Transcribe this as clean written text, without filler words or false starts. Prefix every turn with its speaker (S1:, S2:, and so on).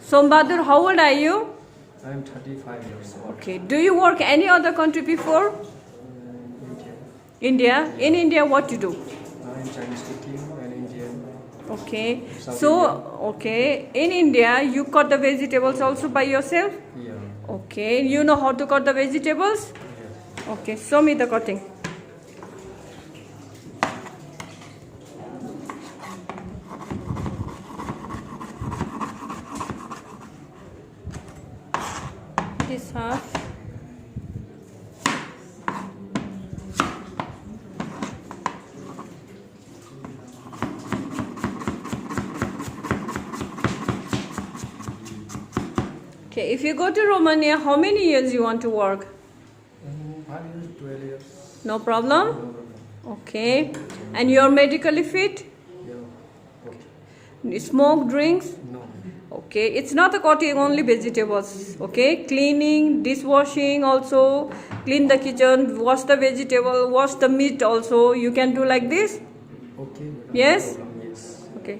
S1: Sombadur, how old are you?
S2: I am 35 years old.
S1: Okay. Do you work any other country before?
S2: India.
S1: India? In India, what you do?
S2: I am Chinese speaking and Indian.
S1: Okay.
S2: South
S1: So,
S2: Indian.
S1: okay. In India, you cut the vegetables also by yourself?
S2: Yeah.
S1: Okay. You know how to cut the vegetables?
S2: Yeah.
S1: Okay. Show me the cutting. This half. Okay, if you go to Romania, how many years you want to work?
S2: 5 years, 12 years.
S1: No
S2: No
S1: problem?
S2: problem.
S1: Okay. And you're medically fit?
S2: Yeah. Okay.
S1: Smoke, drinks?
S2: No.
S1: Okay. It's not a cutting only vegetables. Okay. Cleaning, dishwashing also. Clean the kitchen, wash the vegetable, wash the meat also. You can do like this?
S2: Okay. Madam.
S1: Yes?
S2: No problem. Yes.
S1: Okay.